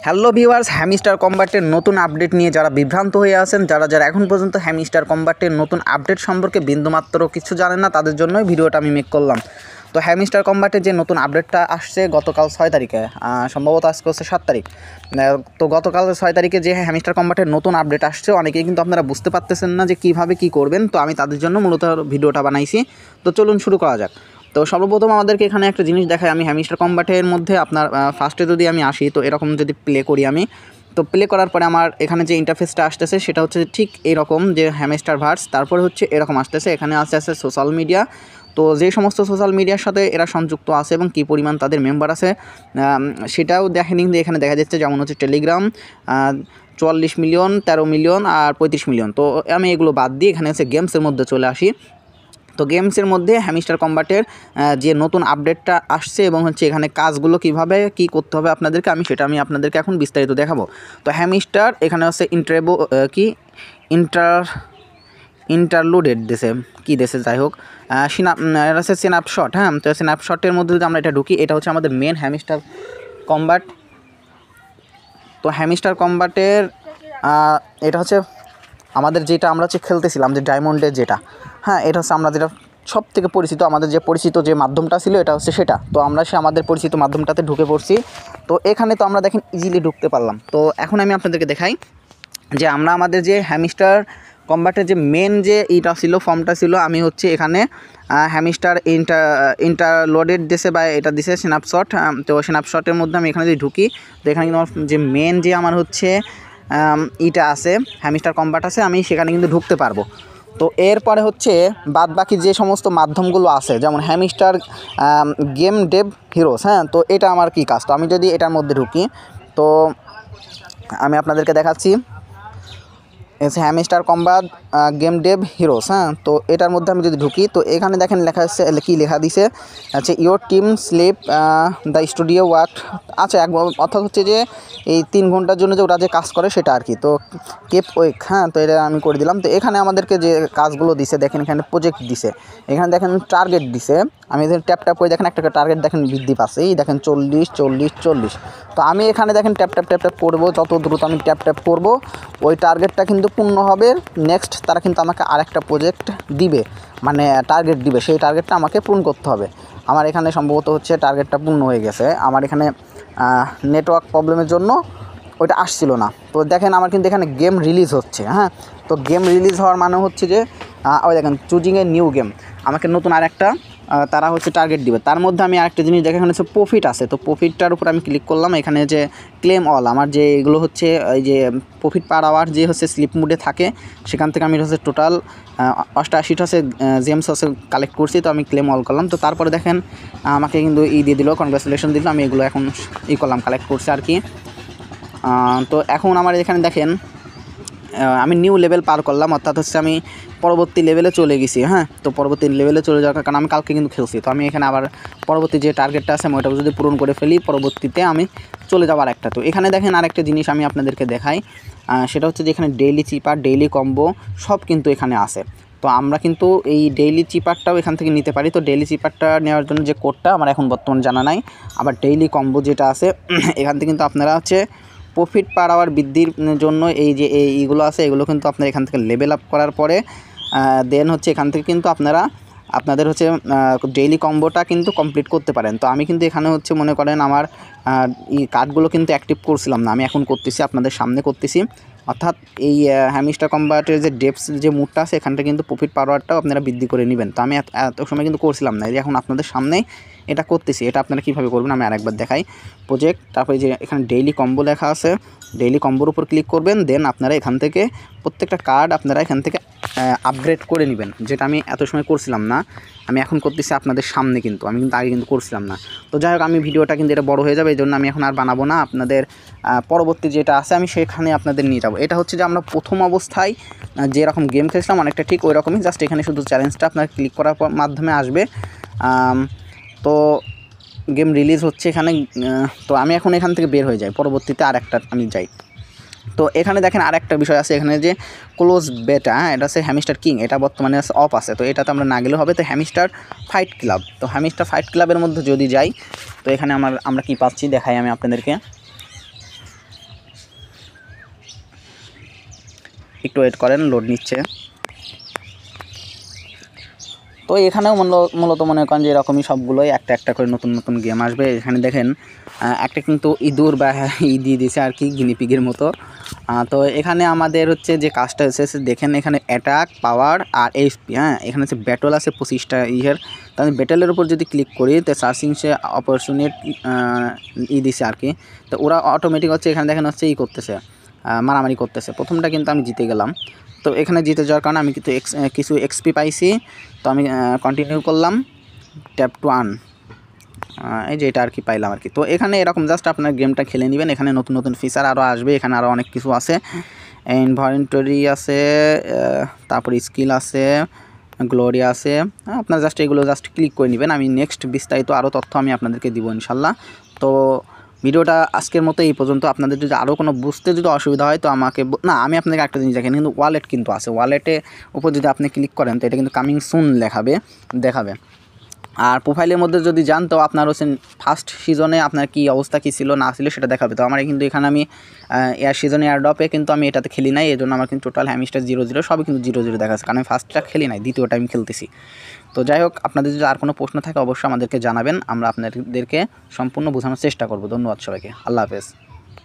Hello viewers, hamster কম্বাটের নতুন update নিয়ে যারা বিভ্রান্ত হয়ে আছেন, যারা এখন পর্যন্ত হ্যামিস্টার কম্বাটের নতুন আপডেট সম্পর্কে বিন্দুমাত্র কিছু জানেন না, তাদের জন্যই ভিডিওটা আমি মেক করলাম। তো হ্যামিস্টার কম্বাটের যে নতুন আপডেটটা আসছে গতকাল 6 তারিখে, সম্ভবত আজকে হচ্ছে 7 তারিখ। তো গতকাল 6 তারিখে যে হ্যামিস্টার কম্বাটের নতুন আপডেট আসছে, অনেকেই কিন্তু আপনারা বুঝতে পারতেছেন না যে কীভাবে কী করবেন। তো আমি তাদের জন্য মূলত ভিডিওটা বানাইছি। তো চলুন শুরু করা যাক। তো সর্বপ্রথম আমাদেরকে এখানে একটা জিনিস দেখায়, আমি হ্যামিস্টার কম্বাটের মধ্যে আপনার ফার্স্টে যদি আমি আসি, তো এরকম যদি প্লে করি আমি, তো প্লে করার পরে আমার এখানে যে ইন্টারফেসটা আসতেছে সেটা হচ্ছে ঠিক এরকম, যে হ্যামিস্টার ভার্স, তারপরে হচ্ছে এরকম আসতেছে। এখানে আছে সোশ্যাল মিডিয়া। তো যে সমস্ত সোশ্যাল মিডিয়ার সাথে এরা সংযুক্ত আছে এবং কী পরিমাণ তাদের মেম্বার আছে সেটাও দেখেনি। এখানে দেখা যাচ্ছে যেমন হচ্ছে টেলিগ্রাম 44 মিলিয়ন, 13 মিলিয়ন আর 35 মিলিয়ন। তো আমি এগুলো বাদ দিয়ে এখানে হচ্ছে গেমসের মধ্যে চলে আসি। তো গেমসের মধ্যে হ্যামিস্টার কম্বাটের যে নতুন আপডেটটা আসছে এবং হচ্ছে এখানে কাজগুলো কিভাবে কি করতে হবে আপনাদেরকে, আমি আপনাদেরকে এখন বিস্তারিত দেখাবো। তো হ্যামিস্টার এখানে হচ্ছে ইন্টারলুডেড দেশে যাই হোক, এটা হচ্ছে স্ন্যাপশট। হ্যাঁ, তো স্ন্যাপশটের মধ্যে যদি আমরা এটা ঢুকি, এটা হচ্ছে আমাদের মেন হ্যামিস্টার কম্বাট। তো হ্যামিস্টার কম্বাটের এটা হচ্ছে আমাদের যেটা আমরা হচ্ছে খেলতেছিলাম, যে ডায়মন্ডের যেটা, হ্যাঁ, এটা হচ্ছে আমরা যেটা সব থেকে পরিচিত, আমাদের যে পরিচিত যে মাধ্যমটা ছিল এটা হচ্ছে সেটা। তো আমরা আমাদের পরিচিত মাধ্যমটাতে ঢুকে পড়ছি। তো এখানে তো আমরা দেখেন ইজিলি ঢুকতে পারলাম। তো এখন আমি আপনাদেরকে দেখাই যে আমরা আমাদের যে হ্যামিস্টার কম্বাটের যে মেন যে এইটা ছিল, ফর্মটা ছিল, আমি হচ্ছে এখানে হ্যামিস্টার ইন্টারলোডেড দিছে বা এটা দিছে স্ন্যাপশট। তো স্ন্যাপশটের মধ্যে আমি এখানে যদি ঢুকি, তো এখানে কিন্তু যে মেন যে আমার হচ্ছে ইটা আছে, হ্যামিস্টার কম্বাট আছে, আমি সেখানে কিন্তু ঢুকতে পারবো। তো এরপরে হচ্ছে বাদ বাকি যে সমস্ত মাধ্যমগুলো আছে, যেমন হ্যামিস্টার গেম ডেভ হিরোস। হ্যাঁ, তো এটা আমার কী কাজ, তো আমি যদি এটার মধ্যে ঢুকি, তো আমি আপনাদেরকে দেখাচ্ছি Hamster Kombat game dev heroes. হ্যাঁ, তো এটার মধ্যে আমি যদি ঢুকি, তো এখানে দেখেন লেখা আছে, কী লেখা দিছে আচ্ছা, your team sleep the studio work. আচ্ছা, অর্থাৎ হচ্ছে যে এই 3 ঘন্টার জন্য যে ওরা যে কাজ করে সেটা আর কি। তো কেপ ওয়েক, হ্যাঁ, তো এটা আমি করে দিলাম। তো এখানে আমাদেরকে যে কাজগুলো দিছে দেখেন, এখানে প্রজেক্ট দিছে, এখানে দেখেন টার্গেট দিছে। আমি ট্যাপ করে দেখেন একটা টার্গেট দেখেন বৃদ্ধি পাচ্ছে, এই দেখেন 40। তো আমি এখানে দেখেন ট্যাপ করবো, যত দ্রুত আমি ট্যাপ করবো ওই টার্গেটটা কিন্তু পূর্ণ হবে। নেক্সট তারা কিন্তু আমাকে আরেকটা প্রজেক্ট দিবে, মানে টার্গেট দিবে, সেই টার্গেটটা আমাকে পূরণ করতে হবে। আমার এখানে সম্ভবত হচ্ছে টার্গেটটা পূর্ণ হয়ে গেছে, আমার এখানে নেটওয়ার্ক প্রবলেমের জন্য ওইটা আসছিল না। তো দেখেন আমার কিন্তু এখানে গেম রিলিজ হচ্ছে। হ্যাঁ, তো গেম রিলিজ হওয়ার মানে হচ্ছে যে ওই দেখেন চুজিং এ নিউ গেম, আমাকে নতুন আরেকটা তারা হচ্ছে টার্গেট দিবে। তার মধ্যে আমি আরেকটা জিনিস দেখে, এখানে হচ্ছে প্রফিট আছে। তো প্রফিটটার উপর আমি ক্লিক করলাম, এখানে যে ক্লেম অল, আমার যে এগুলো হচ্ছে এই যে প্রফিট পার আওয়ার যে হচ্ছে স্লিপ মুডে থাকে, সেখান থেকে আমি হচ্ছে টোটাল 88টা হচ্ছে জেমস হচ্ছে কালেক্ট করছি। তো আমি ক্লেম অল করলাম। তো তারপরে দেখেন আমাকে কিন্তু দিয়ে দিল, কনগ্রাচুলেশন দিল। আমি এগুলো এখন করলাম, কালেক্ট করছি আর কি। তো এখন আমার এখানে দেখেন আমি নিউ লেভেল পার করলাম, অর্থাৎ হচ্ছে আমি পরবর্তী লেভেলে চলে গেছি। হ্যাঁ, তো পরবর্তী লেভেলে চলে যাওয়ার কারণ আমি কালকে কিন্তু খেলছি। তো আমি এখানে আবার পরবর্তী যে টার্গেটটা আছে আমি ওইটা যদি পূরণ করে ফেলি, পরবর্তীতে আমি চলে যাওয়ার একটা। তো এখানে দেখেন আরেকটা জিনিস আমি আপনাদেরকে দেখাই, সেটা হচ্ছে যে এখানে ডেইলি চিপার, ডেইলি কম্বো সব কিন্তু এখানে আছে। তো আমরা কিন্তু এই ডেইলি চিপারটাও এখান থেকে নিতে পারি। তো ডেইলি চিপারটা নেওয়ার জন্য যে কোডটা আমার এখন বর্তমানে জানা নাই। আবার ডেইলি কম্বো যেটা আছে এখান থেকে কিন্তু আপনারা হচ্ছে প্রফিট পার আওয়ার বৃদ্ধির জন্য এই যে এইগুলো আছে, এগুলো কিন্তু আপনার এখান থেকে লেভেল আপ করার পরে দেন হচ্ছে এখান থেকে কিন্তু আপনাদের হচ্ছে ডেইলি কম্বোটা কিন্তু কমপ্লিট করতে পারেন। তো আমি কিন্তু এখানে হচ্ছে মনে করেন আমার এই কার্ডগুলো কিন্তু অ্যাক্টিভ করছিলাম না, আমি এখন করতেছি, আপনাদের সামনে করতেছি। অর্থাৎ এই হ্যামিস্টার কম্বাটের যে ডেপস যে মুডটা আছে, এখানটা কিন্তু প্রফিট পার আওয়ারটাও আপনারা বৃদ্ধি করে নেবেন। তো আমি এত সময় কিন্তু করছিলাম না, এই যে এখন আপনাদের সামনেই এটা করতেছি। এটা আপনারা কীভাবে করবেন আমি আরেকবার দেখাই। প্রজেক্ট, তারপরে যে এখানে ডেইলি কম্বো লেখা আছে, ডেইলি কম্বোর উপর ক্লিক করবেন। দেন আপনারা এখান থেকে প্রত্যেকটা কার্ড আপনারা এখান থেকে আপগ্রেড করে নেবেন, যেটা আমি এত সময় করছিলাম না, আমি এখন করতেছি আপনাদের সামনে। কিন্তু আমি কিন্তু আগে কিন্তু করছিলাম না। তো যাই হোক, আমি ভিডিওটা কিন্তু এটা বড় হয়ে যাবে, এই জন্য আমি এখন আর বানাবো না। আপনাদের পরবর্তী যেটা আছে আমি সেখানে আপনাদের নিয়ে যাব। এটা হচ্ছে যে আমরা প্রথম অবস্থায় যেরকম গেম খেলছিলাম অনেকটা ঠিক ওই রকমই, জাস্ট এখানে শুধু চ্যালেঞ্জটা আপনার ক্লিক করার মাধ্যমে আসবে। তো গেম রিলিজ হচ্ছে এখানে। তো আমি এখন এখান থেকে বের হয়ে যাই, পরবর্তীতে আরেকটা আমি যাই। তো এখানে দেখেন আরেকটা বিষয় আছে, এখানে যে ক্লোজ বেটা, এটা আছে হ্যামিস্টার কিং, এটা বর্তমানে অফ আছে। তো এটাতে আমরা না গেলেও হবে। তো হ্যামিস্টার ফাইট ক্লাব, তো হ্যামিস্টার ফাইট ক্লাবের মধ্যে যদি যাই, তো এখানে আমরা কি পাচ্ছি দেখাই আমি আপনাদেরকে। একটু ওয়েট করেন, লোড নিচ্ছে। তো এখানেও মূলত মনে করেন যে এরকমই সবগুলোই একটা একটা করে নতুন নতুন গেম আসবে। এখানে দেখেন একটা কিন্তু ইঁদুর বা দিয়ে দিয়েছে আর কি, গিনিপিগের মতো। তো এখানে আমাদের হচ্ছে যে কাজটা হচ্ছে দেখেন, এখানে অ্যাটাক, পাওয়ার আর এইচপি। হ্যাঁ, এখানে হচ্ছে ব্যাটল আছে 25টা ইয়ের। তো আমি ব্যাটেলের উপর যদি ক্লিক করি তো সার্চিং সে অপরচুনিট দিছে আর কি। তো ওরা অটোমেটিক হচ্ছে এখানে দেখেন হচ্ছে করতেছে, মারামারি করতেছে। প্রথমটা কিন্তু আমি জিতে গেলাম। তো এখানে জিতে যাওয়ার কারণে আমি কিন্তু কিছু এক্সপি পাইছি। তো আমি কন্টিনিউ করলাম, ট্যাপ টু আর্ন, এই যে এটা আর কি পাইলাম আর কি। তো এখানে এরকম জাস্ট আপনার গেমটা খেলে নেবেন। এখানে নতুন নতুন ফিচার আরও আসবে, এখানে আরও অনেক কিছু আছে, ইনভেন্টরি আছে, তারপর স্কিল আছে, গ্লোরি আছে। আপনার জাস্ট এগুলো জাস্ট ক্লিক করে নেবেন। আমি নেক্সট বিস্তারিত আরও তথ্য আমি আপনাদেরকে দিব ইনশাল্লাহ। তো ভিডিওটা আজকের মতো এই পর্যন্ত। আপনাদের যদি আরও কোনো বুঝতে যদি অসুবিধা হয় তো আমাকে আমি আপনাকে একটা জিনিস দেখেন, কিন্তু ওয়ালেট কিন্তু আছে, ওয়ালেটে উপর যদি আপনি ক্লিক করেন তো এটা কিন্তু কামিং সুন দেখাবে। আর প্রোফাইলের মধ্যে যদি যান তো আপনার হচ্ছে ফার্স্ট সিজনে আপনার কী অবস্থা কী ছিল না ছিল সেটা দেখাবে। তো আমার কিন্তু এখানে আমি এয়ার সিজনে এয়ারড্রপে কিন্তু আমি এটাতে খেলি নাই, এই জন্য আমার কিন্তু টোটাল হ্যামিস্টার 0-0 সবই কিন্তু 0-0 দেখাচ্ছে, কারণ আমি ফার্স্টটা খেলি নাই, দ্বিতীয়টা আমি খেলতেছি। তো যাই হোক, আপনাদের যদি আর কোনো প্রশ্ন থাকে অবশ্যই আমাদেরকে জানাবেন, আমরা আপনাদেরকে সম্পূর্ণ বোঝানোর চেষ্টা করব। ধন্যবাদ সবাইকে, আল্লাহ হাফেজ।